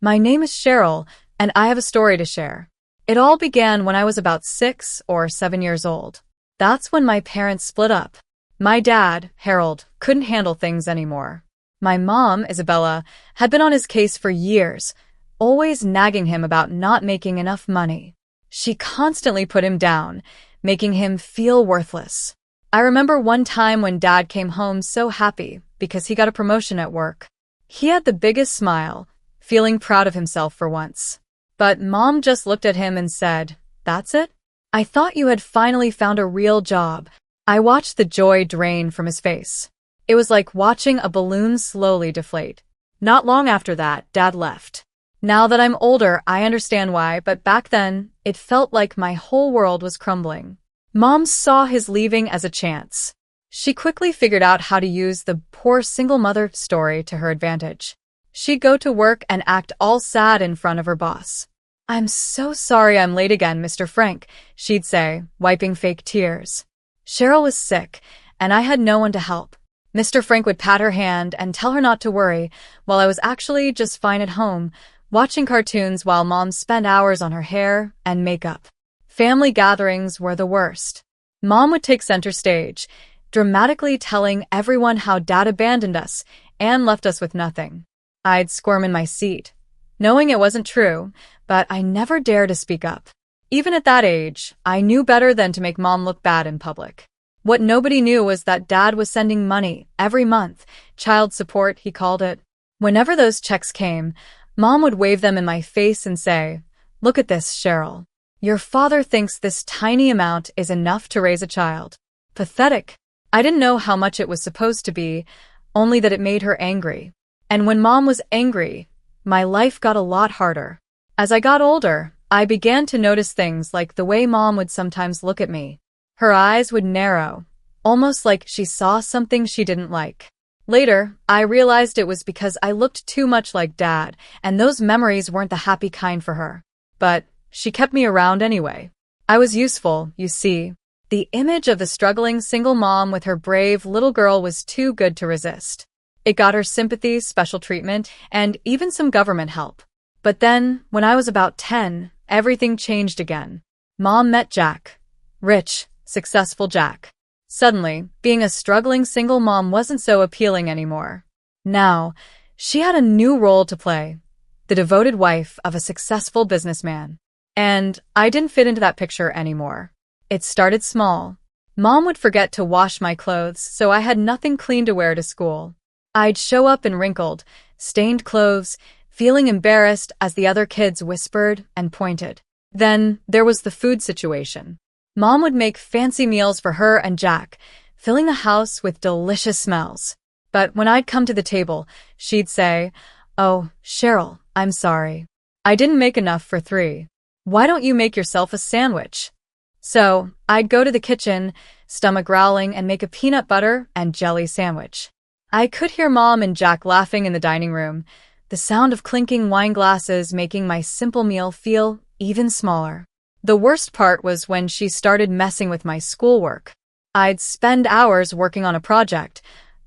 My name is Cheryl, and I have a story to share. It all began when I was about 6 or 7 years old. That's when my parents split up. My dad, Harold, couldn't handle things anymore. My mom, Isabella, had been on his case for years, always nagging him about not making enough money. She constantly put him down, making him feel worthless. I remember one time when Dad came home so happy because he got a promotion at work. He had the biggest smile, feeling proud of himself for once. But Mom just looked at him and said, "That's it? I thought you had finally found a real job." I watched the joy drain from his face. It was like watching a balloon slowly deflate. Not long after that, Dad left. Now that I'm older, I understand why, but back then, it felt like my whole world was crumbling. Mom saw his leaving as a chance. She quickly figured out how to use the poor single mother story to her advantage. She'd go to work and act all sad in front of her boss. "I'm so sorry I'm late again, Mr. Frank," she'd say, wiping fake tears. Cheryl was sick, and I had no one to help. Mr. Frank would pat her hand and tell her not to worry, while I was actually just fine at home, watching cartoons while Mom spent hours on her hair and makeup. Family gatherings were the worst. Mom would take center stage, dramatically telling everyone how Dad abandoned us and left us with nothing. I'd squirm in my seat, knowing it wasn't true, but I never dared to speak up. Even at that age, I knew better than to make Mom look bad in public. What nobody knew was that Dad was sending money every month, child support, he called it. Whenever those checks came, Mom would wave them in my face and say, "Look at this, Cheryl. Your father thinks this tiny amount is enough to raise a child." Pathetic. I didn't know how much it was supposed to be, only that it made her angry. And when Mom was angry, my life got a lot harder. As I got older, I began to notice things like the way Mom would sometimes look at me. Her eyes would narrow, almost like she saw something she didn't like. Later, I realized it was because I looked too much like Dad, and those memories weren't the happy kind for her. But she kept me around anyway. I was useful, you see. The image of the struggling single mom with her brave little girl was too good to resist. It got her sympathy, special treatment, and even some government help. But then, when I was about 10, everything changed again. Mom met Jack. Rich, successful Jack. Suddenly, being a struggling single mom wasn't so appealing anymore. Now, she had a new role to play, the devoted wife of a successful businessman. And I didn't fit into that picture anymore. It started small. Mom would forget to wash my clothes, so I had nothing clean to wear to school. I'd show up in wrinkled, stained clothes, feeling embarrassed as the other kids whispered and pointed. Then there was the food situation. Mom would make fancy meals for her and Jack, filling the house with delicious smells. But when I'd come to the table, she'd say, "Oh, Cheryl, I'm sorry. I didn't make enough for 3. Why don't you make yourself a sandwich?" So I'd go to the kitchen, stomach growling, and make a peanut butter and jelly sandwich. I could hear Mom and Jack laughing in the dining room, the sound of clinking wine glasses making my simple meal feel even smaller. The worst part was when she started messing with my schoolwork. I'd spend hours working on a project,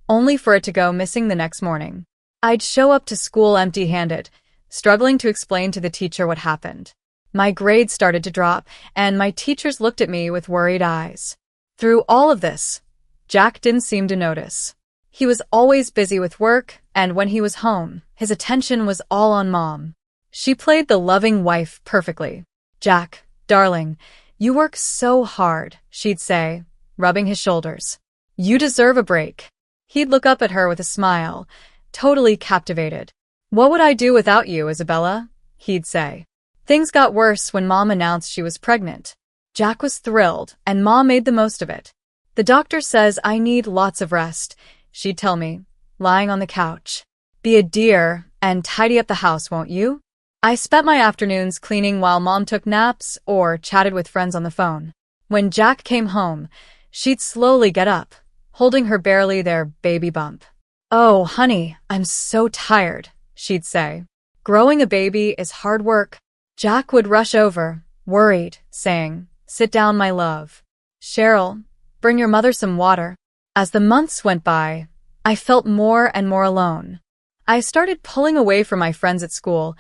only for it to go missing the next morning. I'd show up to school empty-handed, struggling to explain to the teacher what happened. My grades started to drop, and my teachers looked at me with worried eyes. Through all of this, Jack didn't seem to notice. He was always busy with work, and when he was home, his attention was all on Mom. She played the loving wife perfectly. "Jack, darling, you work so hard," she'd say, rubbing his shoulders. "You deserve a break." He'd look up at her with a smile, totally captivated. "What would I do without you, Isabella?" he'd say. Things got worse when Mom announced she was pregnant. Jack was thrilled, and Mom made the most of it. "The doctor says I need lots of rest," she'd tell me, lying on the couch. "Be a dear and tidy up the house, won't you?" I spent my afternoons cleaning while Mom took naps or chatted with friends on the phone. When Jack came home, she'd slowly get up, holding her barely there baby bump. "Oh, honey, I'm so tired," she'd say. "Growing a baby is hard work." Jack would rush over, worried, saying, "Sit down, my love. Cheryl, bring your mother some water." As the months went by, I felt more and more alone. I started pulling away from my friends at school,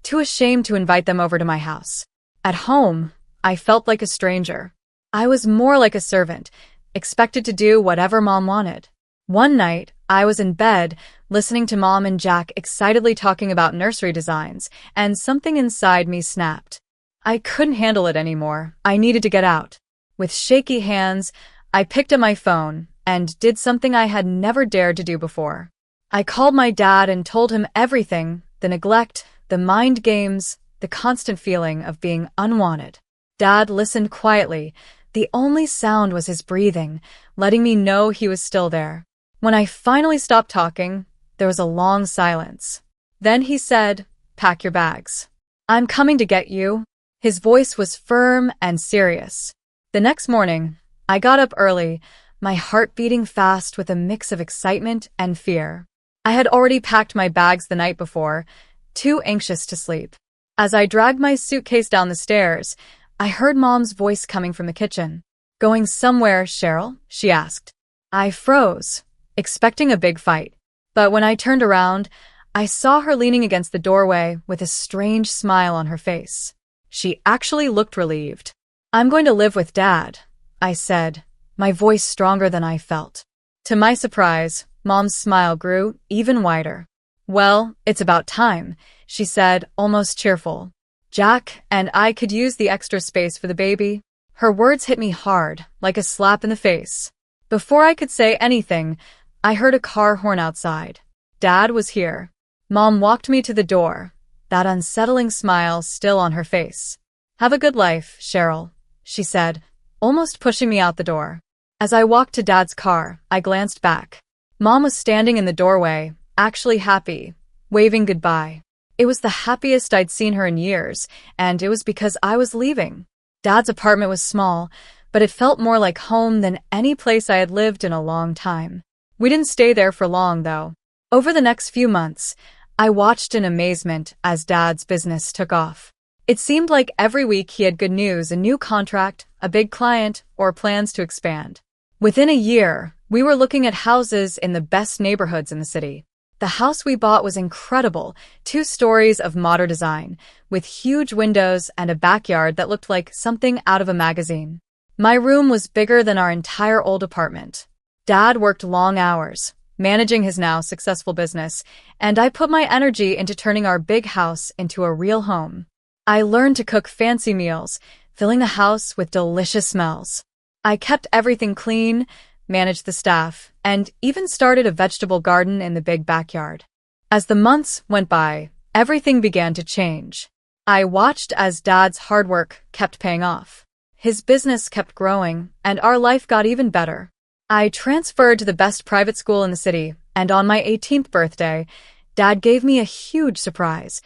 too ashamed to invite them over to my house. At home, I felt like a stranger. I was more like a servant, expected to do whatever Mom wanted. One night, I was in bed, listening to Mom and Jack excitedly talking about nursery designs, and something inside me snapped. I couldn't handle it anymore. I needed to get out. With shaky hands, I picked up my phone and did something I had never dared to do before. I called my dad and told him everything, the neglect, the mind games, the constant feeling of being unwanted. Dad listened quietly. The only sound was his breathing, letting me know he was still there. When I finally stopped talking, there was a long silence. Then he said, "Pack your bags. I'm coming to get you." His voice was firm and serious. The next morning, I got up early, my heart beating fast with a mix of excitement and fear. I had already packed my bags the night before, too anxious to sleep. As I dragged my suitcase down the stairs, I heard Mom's voice coming from the kitchen. "Going somewhere, Cheryl?" she asked. I froze, expecting a big fight. But when I turned around, I saw her leaning against the doorway with a strange smile on her face. She actually looked relieved. "I'm going to live with Dad," I said, my voice stronger than I felt. To my surprise, Mom's smile grew even wider. "Well, it's about time," she said, almost cheerful. "Jack and I could use the extra space for the baby." Her words hit me hard, like a slap in the face. Before I could say anything, I heard a car horn outside. Dad was here. Mom walked me to the door, that unsettling smile still on her face. "Have a good life, Cheryl," she said, almost pushing me out the door. As I walked to Dad's car, I glanced back. Mom was standing in the doorway, actually happy, waving goodbye. It was the happiest I'd seen her in years, and it was because I was leaving. Dad's apartment was small, but it felt more like home than any place I had lived in a long time. We didn't stay there for long, though. Over the next few months, I watched in amazement as Dad's business took off. It seemed like every week he had good news, a new contract, a big client, or plans to expand. Within a year, we were looking at houses in the best neighborhoods in the city. The house we bought was incredible, 2 stories of modern design, with huge windows and a backyard that looked like something out of a magazine. My room was bigger than our entire old apartment. Dad worked long hours, managing his now successful business, and I put my energy into turning our big house into a real home. I learned to cook fancy meals, filling the house with delicious smells. I kept everything clean, managed the staff, and even started a vegetable garden in the big backyard. As the months went by, everything began to change. I watched as Dad's hard work kept paying off. His business kept growing, and our life got even better. I transferred to the best private school in the city, and on my 18th birthday, Dad gave me a huge surprise,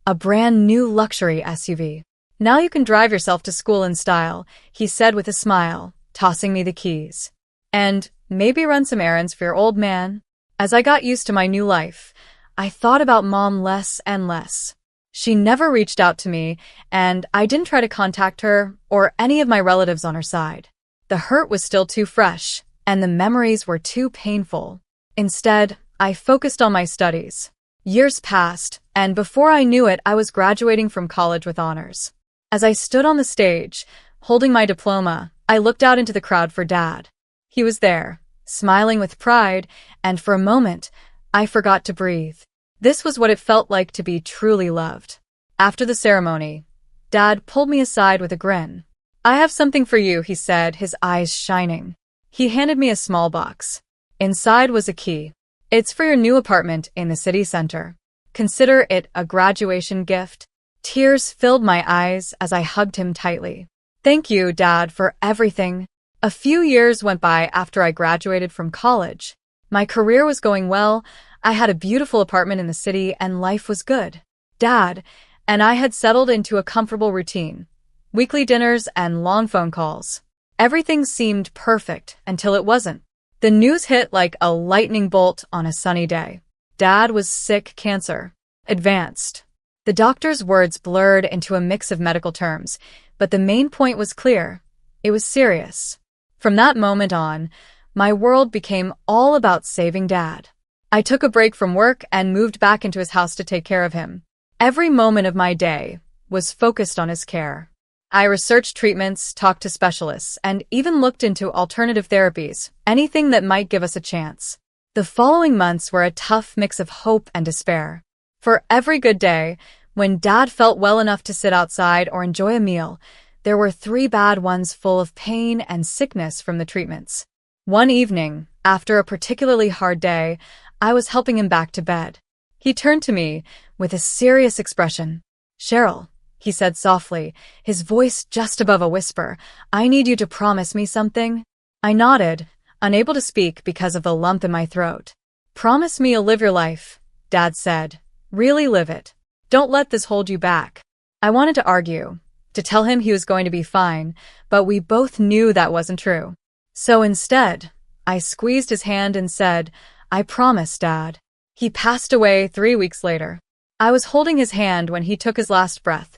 a brand new luxury SUV. "Now you can drive yourself to school in style," he said with a smile, tossing me the keys. "And maybe run some errands for your old man." As I got used to my new life, I thought about Mom less and less. She never reached out to me, and I didn't try to contact her or any of my relatives on her side. The hurt was still too fresh, and the memories were too painful. Instead, I focused on my studies. Years passed, and before I knew it, I was graduating from college with honors. As I stood on the stage, holding my diploma, I looked out into the crowd for Dad. He was there, smiling with pride, and for a moment, I forgot to breathe. This was what it felt like to be truly loved. After the ceremony, Dad pulled me aside with a grin. "I have something for you," he said, his eyes shining. He handed me a small box. Inside was a key. "It's for your new apartment in the city center. Consider it a graduation gift." Tears filled my eyes as I hugged him tightly. "Thank you, Dad, for everything." A few years went by after I graduated from college. My career was going well, I had a beautiful apartment in the city, and life was good. Dad and I had settled into a comfortable routine, weekly dinners and long phone calls. Everything seemed perfect until it wasn't. The news hit like a lightning bolt on a sunny day. Dad was sick, cancer. Advanced. The doctor's words blurred into a mix of medical terms, but the main point was clear. It was serious. From that moment on, my world became all about saving Dad. I took a break from work and moved back into his house to take care of him. Every moment of my day was focused on his care. I researched treatments, talked to specialists, and even looked into alternative therapies, anything that might give us a chance. The following months were a tough mix of hope and despair. For every good day, when Dad felt well enough to sit outside or enjoy a meal, there were 3 bad ones full of pain and sickness from the treatments. One evening, after a particularly hard day, I was helping him back to bed. He turned to me with a serious expression. "Cheryl," he said softly, his voice just above a whisper, "I need you to promise me something." I nodded, unable to speak because of the lump in my throat. "Promise me you'll live your life," Dad said. "Really live it. Don't let this hold you back." I wanted to argue, to tell him he was going to be fine, but we both knew that wasn't true. So instead, I squeezed his hand and said, "I promise, Dad." He passed away 3 weeks later. I was holding his hand when he took his last breath,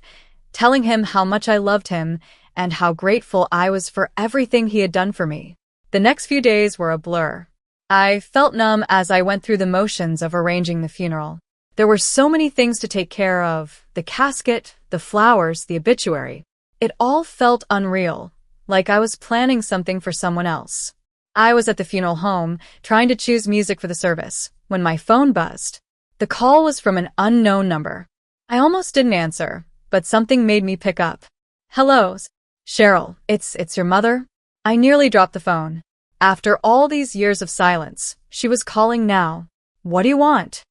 telling him how much I loved him and how grateful I was for everything he had done for me. The next few days were a blur. I felt numb as I went through the motions of arranging the funeral. There were so many things to take care of: the casket, the flowers, the obituary. It all felt unreal, like I was planning something for someone else. I was at the funeral home, trying to choose music for the service, when my phone buzzed. The call was from an unknown number. I almost didn't answer, but something made me pick up. "Hello, Cheryl, it's your mother?" I nearly dropped the phone. After all these years of silence, she was calling now. "What do you want?"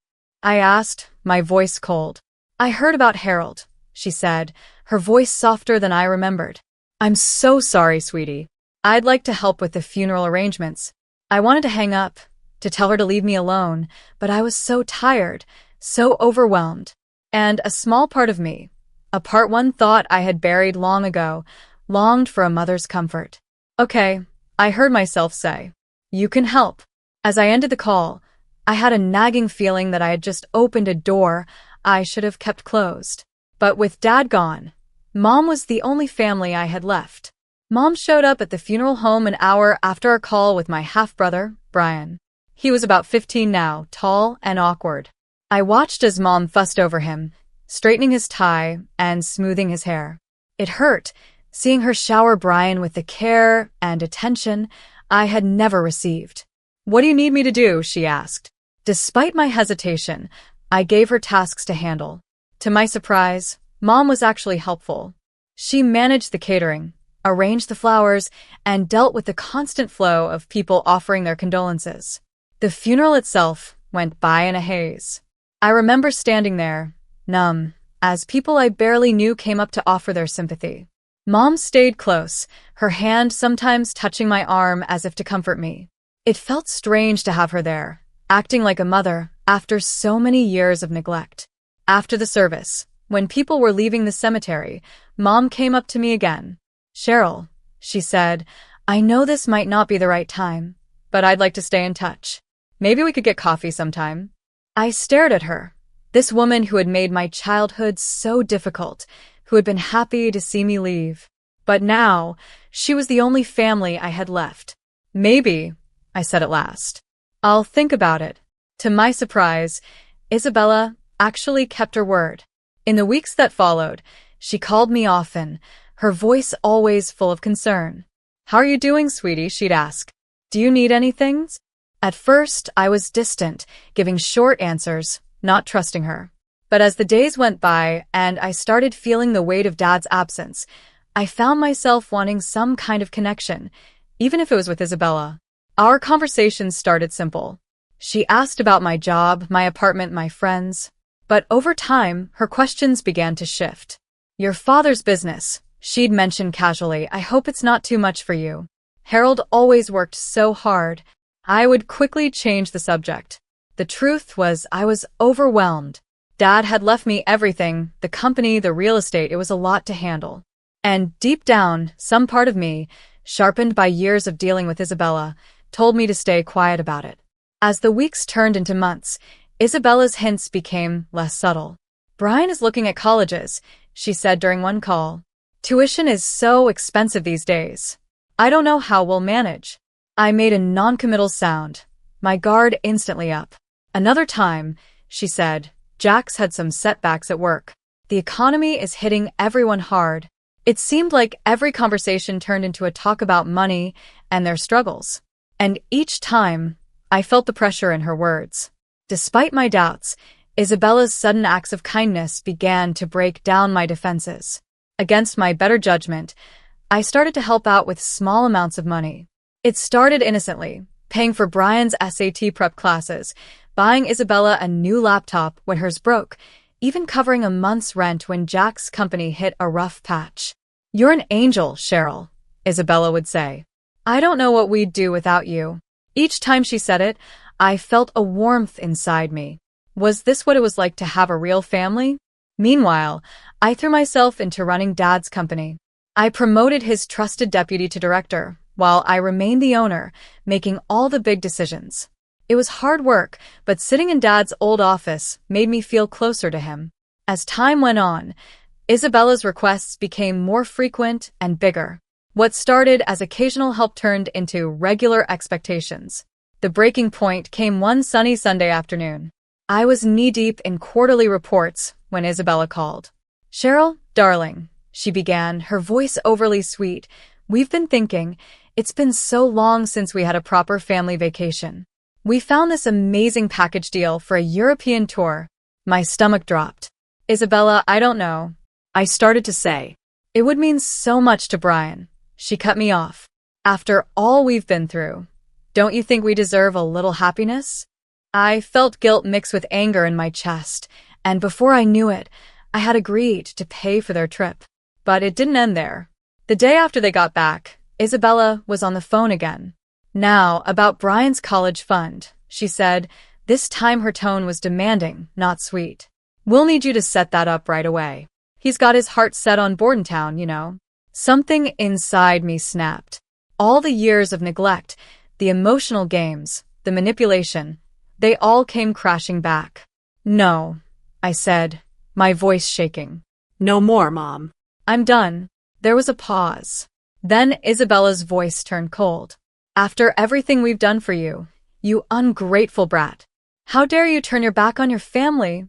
I asked, my voice cold. "I heard about Harold," she said, her voice softer than I remembered. "I'm so sorry, sweetie. I'd like to help with the funeral arrangements." I wanted to hang up, to tell her to leave me alone, but I was so tired, so overwhelmed. And a small part of me, a part one thought I had buried long ago, longed for a mother's comfort. "Okay," I heard myself say. "You can help." As I ended the call, I had a nagging feeling that I had just opened a door I should have kept closed. But with Dad gone, Mom was the only family I had left. Mom showed up at the funeral home an hour after our call with my half-brother, Brian. He was about 15 now, tall and awkward. I watched as Mom fussed over him, straightening his tie and smoothing his hair. It hurt, seeing her shower Brian with the care and attention I had never received. "What do you need me to do?" she asked. Despite my hesitation, I gave her tasks to handle. To my surprise, Mom was actually helpful. She managed the catering, arranged the flowers, and dealt with the constant flow of people offering their condolences. The funeral itself went by in a haze. I remember standing there, numb, as people I barely knew came up to offer their sympathy. Mom stayed close, her hand sometimes touching my arm as if to comfort me. It felt strange to have her there, acting like a mother after so many years of neglect. After the service, when people were leaving the cemetery, Mom came up to me again. "Cheryl," she said, "I know this might not be the right time, but I'd like to stay in touch. Maybe we could get coffee sometime." I stared at her, this woman who had made my childhood so difficult, who had been happy to see me leave. But now, she was the only family I had left. "Maybe," I said at last. "I'll think about it." To my surprise, Isabella actually kept her word. In the weeks that followed, she called me often, her voice always full of concern. "How are you doing, sweetie?" she'd ask. "Do you need anything?" At first, I was distant, giving short answers, not trusting her. But as the days went by and I started feeling the weight of Dad's absence, I found myself wanting some kind of connection, even if it was with Isabella. Our conversations started simple. She asked about my job, my apartment, my friends. But over time, her questions began to shift. "Your father's business," she'd mention casually. "I hope it's not too much for you. Harold always worked so hard." I would quickly change the subject. The truth was I was overwhelmed. Dad had left me everything, the company, the real estate. It was a lot to handle. And deep down, some part of me, sharpened by years of dealing with Isabella, told me to stay quiet about it. As the weeks turned into months, Isabella's hints became less subtle. "Brian is looking at colleges," she said during one call. "Tuition is so expensive these days. I don't know how we'll manage." I made a non-committal sound, my guard instantly up. Another time, she said, Jax had some setbacks at work. The economy is hitting everyone hard. It seemed like every conversation turned into a talk about money and their struggles. And each time, I felt the pressure in her words. Despite my doubts, Isabella's sudden acts of kindness began to break down my defenses. Against my better judgment, I started to help out with small amounts of money. It started innocently, paying for Brian's SAT prep classes, buying Isabella a new laptop when hers broke, even covering a month's rent when Jack's company hit a rough patch. "You're an angel, Cheryl," Isabella would say. "I don't know what we'd do without you." Each time she said it, I felt a warmth inside me. Was this what it was like to have a real family? Meanwhile, I threw myself into running Dad's company. I promoted his trusted deputy to director, while I remained the owner, making all the big decisions. It was hard work, but sitting in Dad's old office made me feel closer to him. As time went on, Isabella's requests became more frequent and bigger. What started as occasional help turned into regular expectations. The breaking point came one sunny Sunday afternoon. I was knee-deep in quarterly reports when Isabella called. "Cheryl, darling," she began, her voice overly sweet, "we've been thinking, it's been so long since we had a proper family vacation. We found this amazing package deal for a European tour." My stomach dropped. "Isabella, I don't know," I started to say. "It would mean so much to Brian." She cut me off. "After all we've been through, don't you think we deserve a little happiness?" I felt guilt mixed with anger in my chest, and before I knew it, I had agreed to pay for their trip. But it didn't end there. The day after they got back, Isabella was on the phone again. Now, about Brian's college fund, she said. This time her tone was demanding, not sweet. "We'll need you to set that up right away. He's got his heart set on Bordentown, you know." Something inside me snapped. All the years of neglect, the emotional games, the manipulation, they all came crashing back. "No," I said, my voice shaking. "No more, Mom." "I'm done." There was a pause. Then Isabella's voice turned cold. "After everything we've done for you, you ungrateful brat. How dare you turn your back on your family?"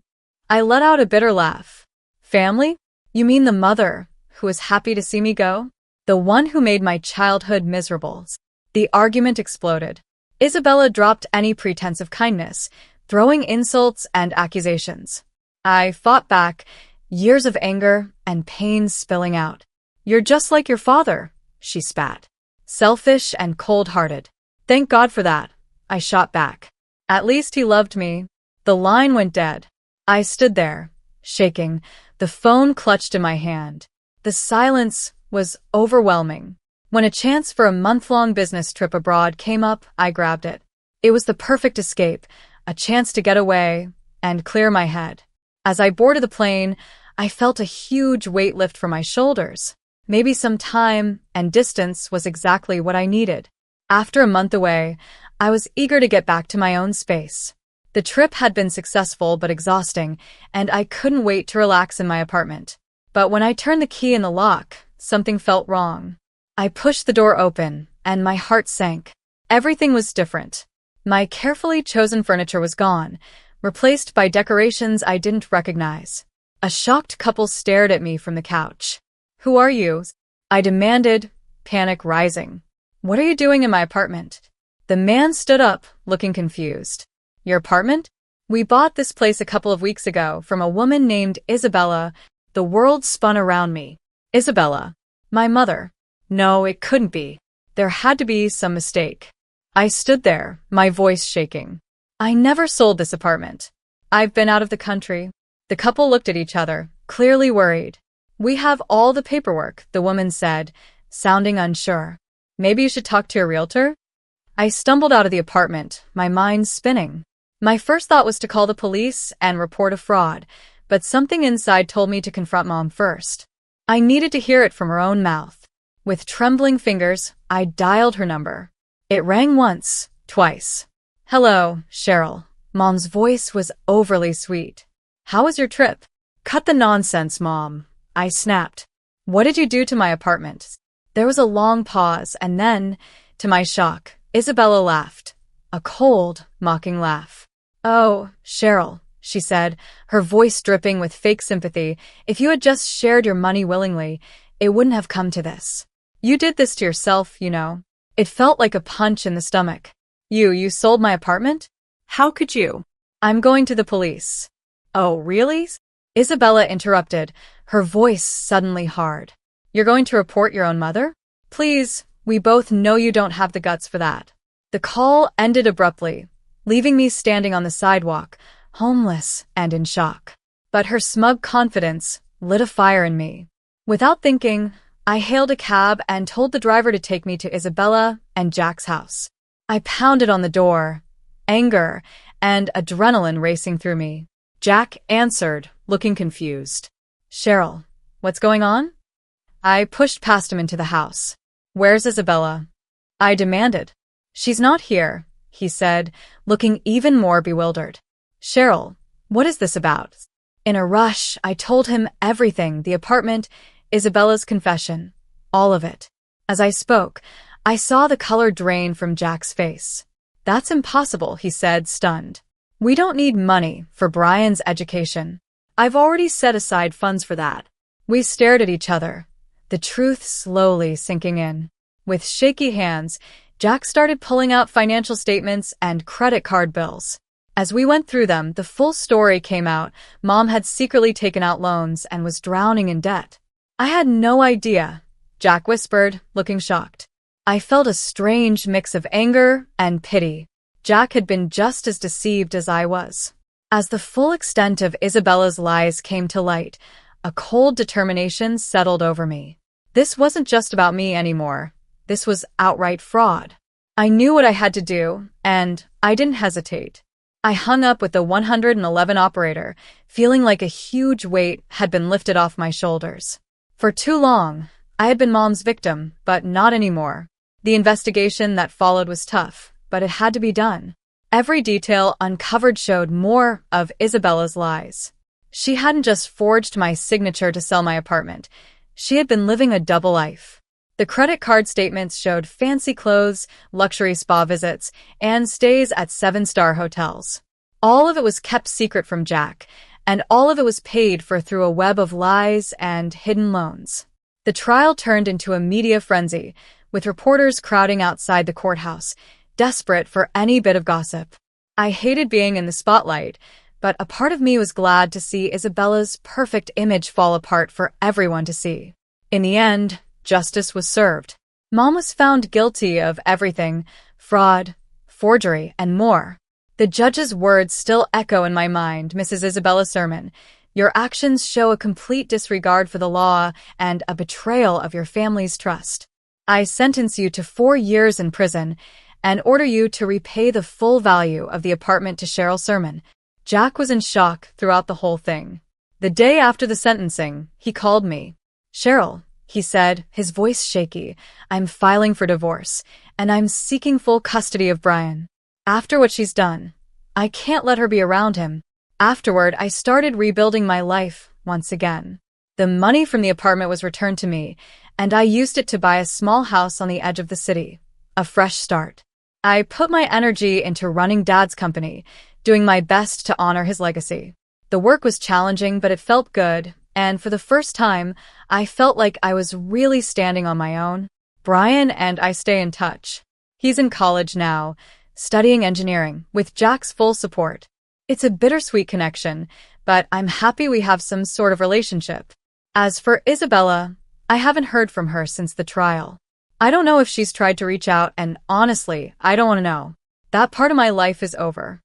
I let out a bitter laugh. "Family? You mean the mother who was happy to see me go? The one who made my childhood miserable?" The argument exploded. Isabella dropped any pretense of kindness, throwing insults and accusations. I fought back, years of anger and pain spilling out. "You're just like your father," she spat. "Selfish and cold-hearted." "Thank God for that," I shot back. "At least he loved me." The line went dead. I stood there, shaking, the phone clutched in my hand. The silence was overwhelming. When a chance for a month-long business trip abroad came up, I grabbed it. It was the perfect escape, a chance to get away and clear my head. As I boarded the plane, I felt a huge weight lift from my shoulders. Maybe some time and distance was exactly what I needed. After a month away, I was eager to get back to my own space. The trip had been successful but exhausting, and I couldn't wait to relax in my apartment. But when I turned the key in the lock, something felt wrong. I pushed the door open, and my heart sank. Everything was different. My carefully chosen furniture was gone, replaced by decorations I didn't recognize. A shocked couple stared at me from the couch. "Who are you?" I demanded, panic rising. "What are you doing in my apartment?" The man stood up, looking confused. "Your apartment? We bought this place a couple of weeks ago from a woman named Isabella." The world spun around me. Isabella. My mother. No, it couldn't be. There had to be some mistake. I stood there, my voice shaking. "I never sold this apartment. I've been out of the country." The couple looked at each other, clearly worried. "We have all the paperwork," the woman said, sounding unsure. "Maybe you should talk to your realtor?" I stumbled out of the apartment, my mind spinning. My first thought was to call the police and report a fraud, but something inside told me to confront Mom first. I needed to hear it from her own mouth. With trembling fingers, I dialed her number. It rang once, twice. "Hello, Cheryl." Mom's voice was overly sweet. "How was your trip?" "Cut the nonsense, Mom," I snapped. "What did you do to my apartment?" There was a long pause, and then, to my shock, Isabella laughed. A cold, mocking laugh. "Oh, Cheryl, she said, her voice dripping with fake sympathy. If you had just shared your money willingly, it wouldn't have come to this. You did this to yourself, you know. It felt like a punch in the stomach. You sold my apartment? How could you? I'm going to the police. Oh, really? Isabella interrupted, her voice suddenly hard. You're going to report your own mother? Please, we both know you don't have the guts for that. The call ended abruptly, leaving me standing on the sidewalk, homeless and in shock. But her smug confidence lit a fire in me. Without thinking, I hailed a cab and told the driver to take me to Isabella and Jack's house. I pounded on the door, anger and adrenaline racing through me. Jack answered, looking confused. Cheryl, what's going on? I pushed past him into the house. Where's Isabella? I demanded. She's not here, he said, looking even more bewildered. Cheryl, what is this about? In a rush, I told him everything, the apartment, Isabella's confession, all of it. As I spoke, I saw the color drain from Jack's face. That's impossible, he said, stunned. We don't need money for Brian's education. I've already set aside funds for that. We stared at each other, the truth slowly sinking in. With shaky hands, Jack started pulling out financial statements and credit card bills. As we went through them, the full story came out. Mom had secretly taken out loans and was drowning in debt. I had no idea, Jack whispered, looking shocked. I felt a strange mix of anger and pity. Jack had been just as deceived as I was. As the full extent of Isabella's lies came to light, a cold determination settled over me. This wasn't just about me anymore. This was outright fraud. I knew what I had to do, and I didn't hesitate. I hung up with the 111 operator, feeling like a huge weight had been lifted off my shoulders. For too long, I had been Mom's victim, but not anymore. The investigation that followed was tough, but it had to be done. Every detail uncovered showed more of Isabella's lies. She hadn't just forged my signature to sell my apartment. She had been living a double life. The credit card statements showed fancy clothes, luxury spa visits, and stays at 7-star hotels. All of it was kept secret from Jack, and all of it was paid for through a web of lies and hidden loans. The trial turned into a media frenzy, with reporters crowding outside the courthouse, desperate for any bit of gossip. I hated being in the spotlight, but a part of me was glad to see Isabella's perfect image fall apart for everyone to see. In the end, justice was served. Mom was found guilty of everything: fraud, forgery, and more. The judge's words still echo in my mind, Mrs. Isabella Sermon. Your actions show a complete disregard for the law and a betrayal of your family's trust. I sentence you to 4 years in prison and order you to repay the full value of the apartment to Cheryl Sermon. Jack was in shock throughout the whole thing. The day after the sentencing, he called me. Cheryl, he said, his voice shaky, I'm filing for divorce, and I'm seeking full custody of Brian. After what she's done, I can't let her be around him. Afterward, I started rebuilding my life once again. The money from the apartment was returned to me, and I used it to buy a small house on the edge of the city. A fresh start. I put my energy into running Dad's company, doing my best to honor his legacy. The work was challenging, but it felt good, and for the first time, I felt like I was really standing on my own. Brian and I stay in touch. He's in college now, studying engineering, with Jack's full support. It's a bittersweet connection, but I'm happy we have some sort of relationship. As for Isabella, I haven't heard from her since the trial. I don't know if she's tried to reach out, and honestly, I don't want to know. That part of my life is over.